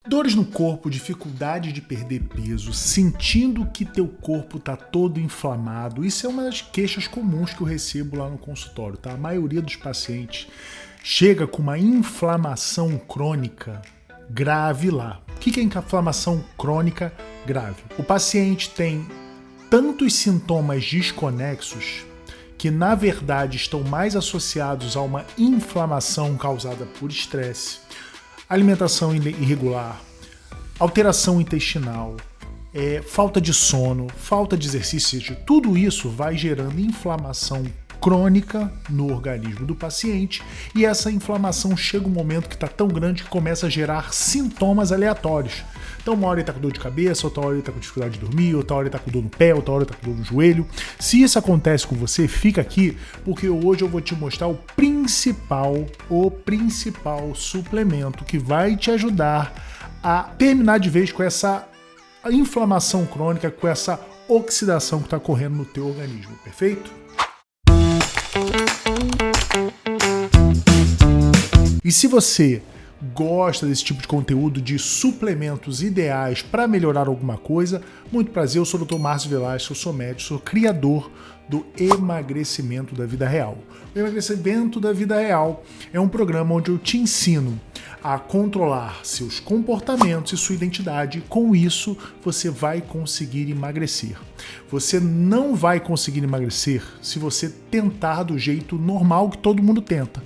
Dores no corpo, dificuldade de perder peso, sentindo que teu corpo tá todo inflamado. Isso é uma das queixas comuns que eu recebo lá no consultório, tá? A maioria dos pacientes chega com uma inflamação crônica grave lá. O que é inflamação crônica grave? O paciente tem tantos sintomas desconexos que, na verdade, estão mais associados a uma inflamação causada por estresse, alimentação irregular, alteração intestinal, falta de sono, falta de exercício, tudo isso vai gerando inflamação crônica no organismo do paciente, e essa inflamação chega um momento que está tão grande que começa a gerar sintomas aleatórios. Então, uma hora ele está com dor de cabeça, outra hora ele está com dificuldade de dormir, outra hora ele está com dor no pé, outra hora ele está com dor no joelho. Se isso acontece com você, fica aqui, porque hoje eu vou te mostrar o principal suplemento que vai te ajudar a terminar de vez com essa inflamação crônica, com essa oxidação que está ocorrendo no teu organismo, perfeito? E se você gosta desse tipo de conteúdo de suplementos ideais para melhorar alguma coisa, muito prazer, eu sou o Dr. Márcio Velasco, eu sou médico, sou criador do Emagrecimento da Vida Real. O Emagrecimento da Vida Real é um programa onde eu te ensino a controlar seus comportamentos e sua identidade. Com isso, você vai conseguir emagrecer. Você não vai conseguir emagrecer se você tentar do jeito normal que todo mundo tenta.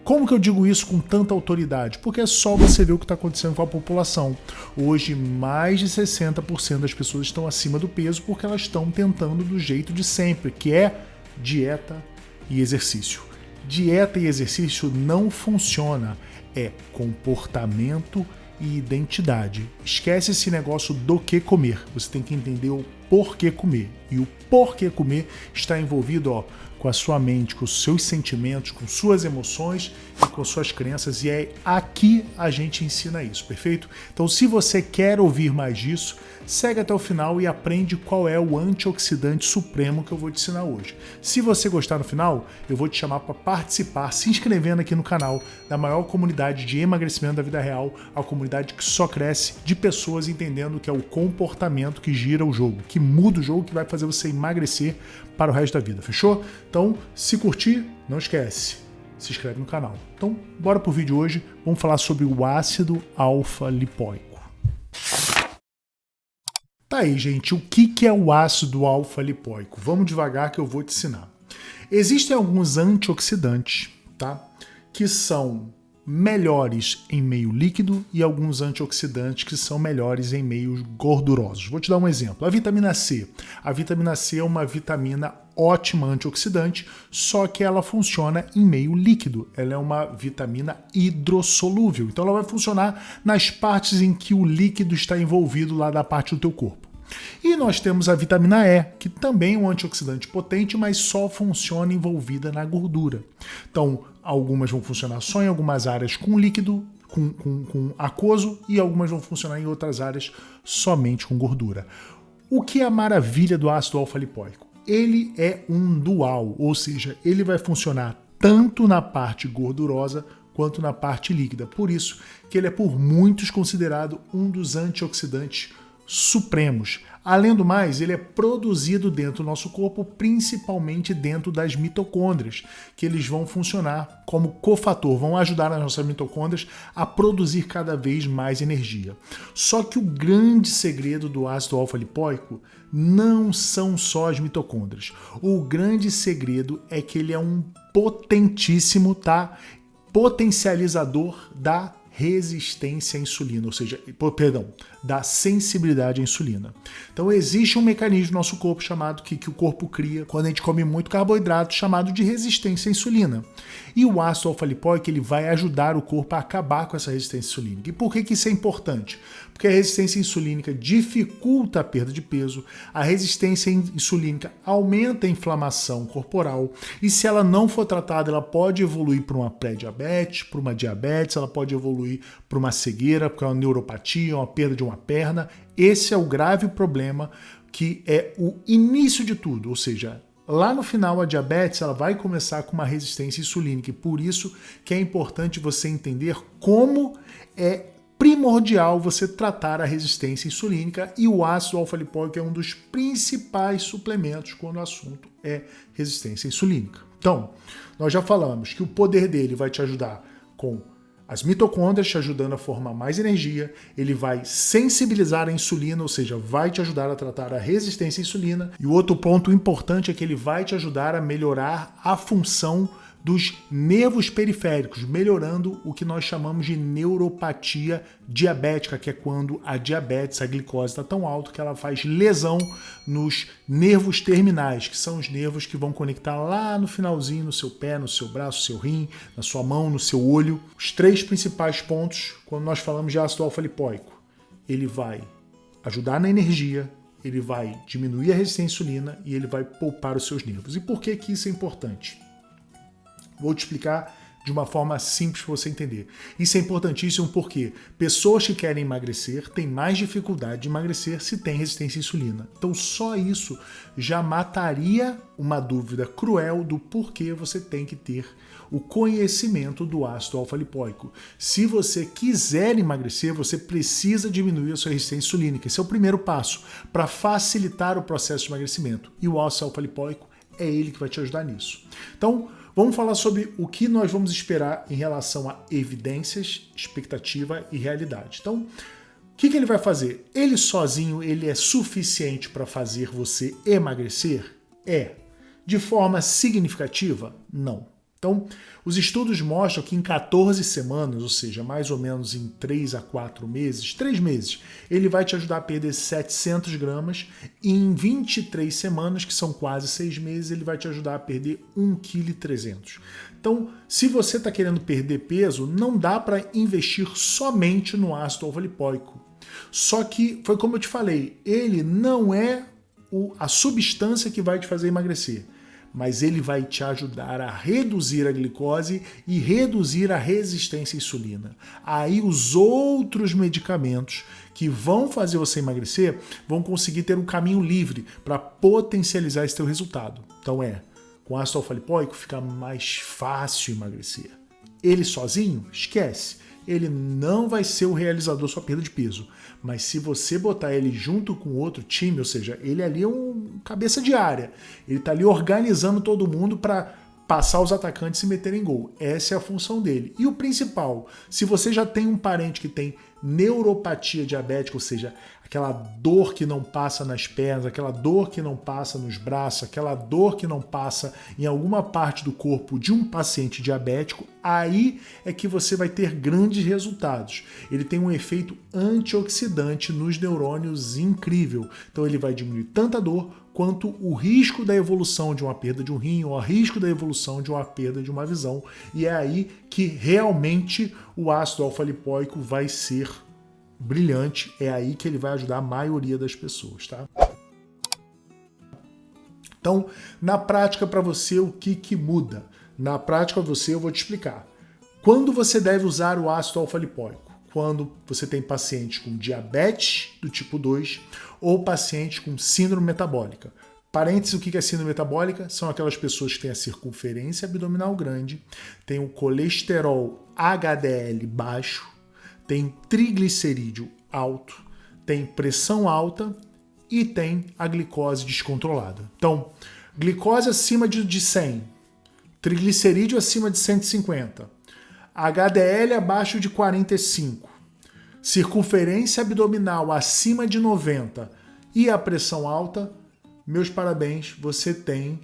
Como que eu digo isso com tanta autoridade? Porque é só você ver o que está acontecendo com a população. Hoje, mais de 60% das pessoas estão acima do peso porque elas estão tentando do jeito de sempre, que é dieta e exercício. Dieta e exercício não funciona, é comportamento e identidade. Esquece esse negócio do que comer. Você tem que entender o porquê comer. E o porquê comer está envolvido, com a sua mente, com os seus sentimentos, com suas emoções e com suas crenças, e é aqui a gente ensina isso, perfeito? Então, se você quer ouvir mais disso, segue até o final e aprende qual é o antioxidante supremo que eu vou te ensinar hoje. Se você gostar no final, eu vou te chamar para participar, se inscrevendo aqui no canal da maior comunidade de emagrecimento da vida real, a comunidade que só cresce de pessoas entendendo que é o comportamento que gira o jogo, que muda o jogo, que vai fazer você emagrecer para o resto da vida, fechou? Então, se curtir, não esquece, se inscreve no canal. Então, bora pro vídeo hoje, vamos falar sobre o ácido alfa-lipoico. Tá aí, gente, o que é o ácido alfa-lipoico? Vamos devagar que eu vou te ensinar. Existem alguns antioxidantes, tá? Que são melhores em meio líquido e alguns antioxidantes que são melhores em meios gordurosos. Vou te dar um exemplo. A vitamina C. A vitamina C é uma vitamina ótima antioxidante, só que ela funciona em meio líquido. Ela é uma vitamina hidrossolúvel. Então ela vai funcionar nas partes em que o líquido está envolvido lá da parte do teu corpo. E nós temos a vitamina E, que também é um antioxidante potente, mas só funciona envolvida na gordura. Então, algumas vão funcionar só em algumas áreas com líquido, com aquoso, e algumas vão funcionar em outras áreas somente com gordura. O que é a maravilha do ácido alfa-lipoico? Ele é um dual, ou seja, ele vai funcionar tanto na parte gordurosa quanto na parte líquida. Por isso que ele é por muitos considerado um dos antioxidantes supremos. Além do mais, ele é produzido dentro do nosso corpo, principalmente dentro das mitocôndrias, que eles vão funcionar como cofator, vão ajudar as nossas mitocôndrias a produzir cada vez mais energia. Só que o grande segredo do ácido alfa-lipoico não são só as mitocôndrias. O grande segredo é que ele é um potentíssimo, potencializador da resistência à insulina, ou seja, da sensibilidade à insulina. Então existe um mecanismo no nosso corpo chamado que o corpo cria quando a gente come muito carboidrato, chamado de resistência à insulina. E o ácido alfa-lipoico ele vai ajudar o corpo a acabar com essa resistência insulínica. E por que isso é importante? Porque a resistência insulínica dificulta a perda de peso, a resistência insulínica aumenta a inflamação corporal, e se ela não for tratada, ela pode evoluir para uma pré-diabetes, para uma diabetes, ela pode evoluir para uma cegueira, para uma neuropatia, uma perda de uma perna. Esse é o grave problema, que é o início de tudo, ou seja, lá no final a diabetes ela vai começar com uma resistência insulínica, e por isso que é importante você entender como é primordial você tratar a resistência insulínica e o ácido alfa-lipoico é um dos principais suplementos quando o assunto é resistência insulínica. Então, nós já falamos que o poder dele vai te ajudar com as mitocôndrias, te ajudando a formar mais energia, ele vai sensibilizar a insulina, ou seja, vai te ajudar a tratar a resistência à insulina. E o outro ponto importante é que ele vai te ajudar a melhorar a função dos nervos periféricos, melhorando o que nós chamamos de neuropatia diabética, que é quando a diabetes, a glicose está tão alta que ela faz lesão nos nervos terminais, que são os nervos que vão conectar lá no finalzinho, no seu pé, no seu braço, no seu rim, na sua mão, no seu olho. Os três principais pontos, quando nós falamos de ácido alfa-lipoico, ele vai ajudar na energia, ele vai diminuir a resistência à insulina e ele vai poupar os seus nervos. E por que que isso é importante? Vou te explicar de uma forma simples para você entender. Isso é importantíssimo porque pessoas que querem emagrecer têm mais dificuldade de emagrecer se têm resistência à insulina. Então só isso já mataria uma dúvida cruel do porquê você tem que ter o conhecimento do ácido alfa-lipoico. Se você quiser emagrecer, você precisa diminuir a sua resistência insulínica. Esse é o primeiro passo para facilitar o processo de emagrecimento. E o ácido alfa-lipoico é ele que vai te ajudar nisso. Então, vamos falar sobre o que nós vamos esperar em relação a evidências, expectativa e realidade. Então, o que ele vai fazer? Ele sozinho, ele é suficiente para fazer você emagrecer? É. De forma significativa? Não. Então, os estudos mostram que em 14 semanas, ou seja, mais ou menos em 3 a 4 meses, 3 meses, ele vai te ajudar a perder 700 gramas e em 23 semanas, que são quase 6 meses, ele vai te ajudar a perder 1,3 kg. Então, se você está querendo perder peso, não dá para investir somente no ácido alfa-lipoico. Só que, foi como eu te falei, ele não é a substância que vai te fazer emagrecer, mas ele vai te ajudar a reduzir a glicose e reduzir a resistência à insulina. Aí os outros medicamentos que vão fazer você emagrecer vão conseguir ter um caminho livre para potencializar esse teu resultado. Então com ácido alfa-lipoico fica mais fácil emagrecer. Ele sozinho, esquece. Ele não vai ser o realizador da sua perda de peso. Mas se você botar ele junto com outro time, ou seja, ele ali é um cabeça de área. Ele está ali organizando todo mundo para passar os atacantes e meterem gol. Essa é a função dele. E o principal, se você já tem um parente que tem neuropatia diabética, ou seja, aquela dor que não passa nas pernas, aquela dor que não passa nos braços, aquela dor que não passa em alguma parte do corpo de um paciente diabético, aí é que você vai ter grandes resultados. Ele tem um efeito antioxidante nos neurônios incrível. Então ele vai diminuir tanta dor quanto o risco da evolução de uma perda de um rim ou o risco da evolução de uma perda de uma visão. E é aí que realmente o ácido alfa-lipoico vai ser brilhante, é aí que ele vai ajudar a maioria das pessoas, tá? Então, na prática para você, o que muda? Na prática para você, eu vou te explicar. Quando você deve usar o ácido alfa-lipoico? Quando você tem pacientes com diabetes do tipo 2 ou pacientes com síndrome metabólica. Parênteses, o que é síndrome metabólica? São aquelas pessoas que têm a circunferência abdominal grande, têm o colesterol HDL baixo, tem triglicerídeo alto, tem pressão alta e tem a glicose descontrolada. Então, glicose acima de 100, triglicerídeo acima de 150, HDL abaixo de 45, circunferência abdominal acima de 90 e a pressão alta, meus parabéns, você tem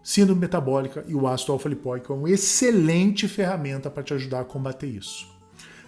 síndrome metabólica e o ácido alfa-lipoico é uma excelente ferramenta para te ajudar a combater isso.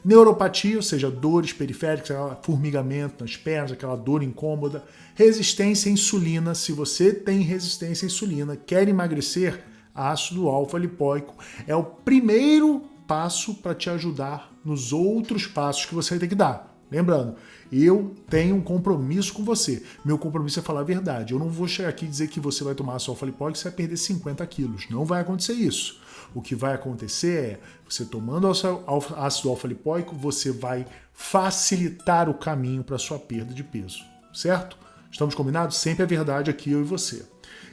Neuropatia, ou seja, dores periféricas, aquela formigamento nas pernas, aquela dor incômoda. Resistência à insulina, se você tem resistência à insulina, quer emagrecer, ácido alfa-lipoico é o primeiro passo para te ajudar nos outros passos que você vai ter que dar. Lembrando, eu tenho um compromisso com você. Meu compromisso é falar a verdade. Eu não vou chegar aqui e dizer que você vai tomar ácido alfa-lipoico e você vai perder 50 quilos. Não vai acontecer isso. O que vai acontecer é, você tomando ácido alfa-lipoico, você vai facilitar o caminho para a sua perda de peso. Certo? Estamos combinados? Sempre a verdade aqui, eu e você.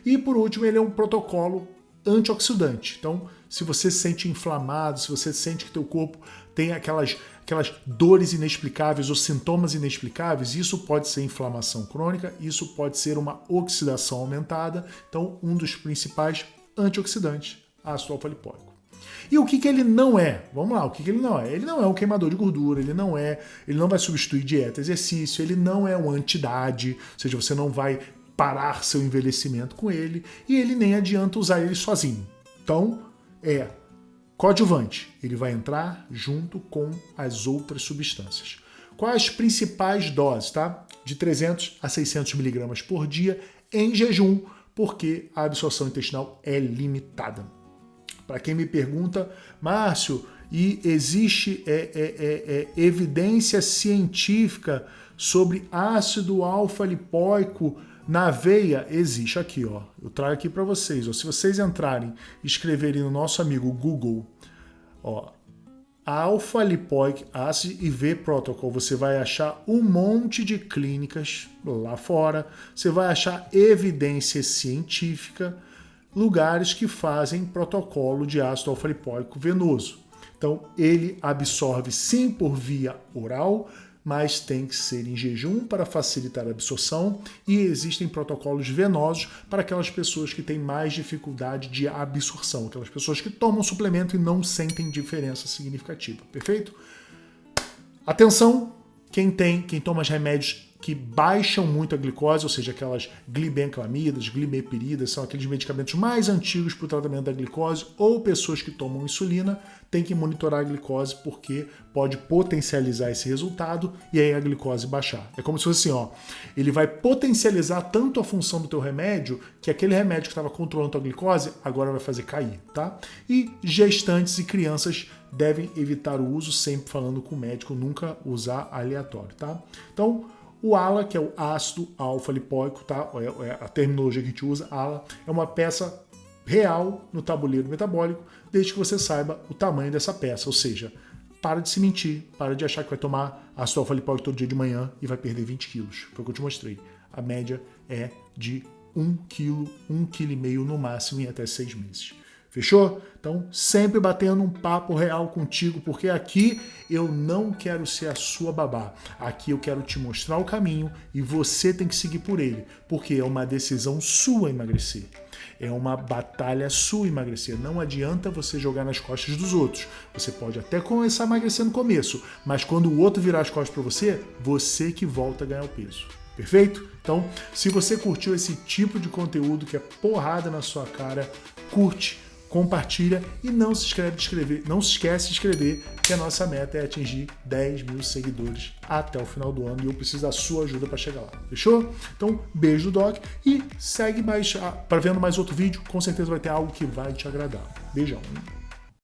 E por último, ele é um protocolo antioxidante. Então, se você se sente inflamado, se você sente que teu corpo tem aquelas dores inexplicáveis ou sintomas inexplicáveis, isso pode ser inflamação crônica, isso pode ser uma oxidação aumentada. Então, um dos principais antioxidantes, ácido alfa-lipóico. E o que ele não é? Vamos lá, o que ele não é? Ele não é um queimador de gordura, ele não vai substituir dieta, exercício, ele não é um anti-idade, ou seja, você não vai parar seu envelhecimento com ele, e ele nem adianta usar ele sozinho. Então, é coadjuvante, ele vai entrar junto com as outras substâncias. Quais as principais doses, tá? De 300 a 600 miligramas por dia em jejum, porque a absorção intestinal é limitada. Para quem me pergunta, Márcio, e existe evidência científica sobre ácido alfa-lipóico na aveia? Existe aqui, ó. Eu trago aqui para vocês. Ó. Se vocês entrarem e escreverem no nosso amigo Google, ó, Alpha-Lipoic Acid IV Protocol, você vai achar um monte de clínicas lá fora, você vai achar evidência científica, lugares que fazem protocolo de ácido alfa-lipóico venoso. Então, ele absorve sim por via oral, mas tem que ser em jejum para facilitar a absorção, e existem protocolos venosos para aquelas pessoas que têm mais dificuldade de absorção, aquelas pessoas que tomam suplemento e não sentem diferença significativa, perfeito? Atenção, quem toma os remédios que baixam muito a glicose, ou seja, aquelas glibenclamidas, glimepiridas, são aqueles medicamentos mais antigos para o tratamento da glicose, ou pessoas que tomam insulina, tem que monitorar a glicose porque pode potencializar esse resultado e aí a glicose baixar. É como se fosse assim, ó, ele vai potencializar tanto a função do teu remédio que aquele remédio que estava controlando a tua glicose agora vai fazer cair, tá? E gestantes e crianças devem evitar o uso, sempre falando com o médico, nunca usar aleatório, tá? Então, o ALA, que é o ácido alfa-lipóico, tá? É a terminologia que a gente usa, ALA, é uma peça real no tabuleiro metabólico, desde que você saiba o tamanho dessa peça. Ou seja, para de se mentir, para de achar que vai tomar ácido alfa-lipóico todo dia de manhã e vai perder 20 quilos. Foi o que eu te mostrei. A média é de 1 quilo, 1,5 kg no máximo em até 6 meses. Fechou? Então, sempre batendo um papo real contigo, porque aqui eu não quero ser a sua babá. Aqui eu quero te mostrar o caminho e você tem que seguir por ele, porque é uma decisão sua emagrecer. É uma batalha sua emagrecer. Não adianta você jogar nas costas dos outros. Você pode até começar a emagrecer no começo, mas quando o outro virar as costas para você, você que volta a ganhar o peso. Perfeito? Então, se você curtiu esse tipo de conteúdo que é porrada na sua cara, curte, compartilha e não se esquece de inscrever, que a nossa meta é atingir 10 mil seguidores até o final do ano e eu preciso da sua ajuda para chegar lá. Fechou? Então, beijo do Doc e segue mais para vendo mais outro vídeo, com certeza vai ter algo que vai te agradar. Beijão.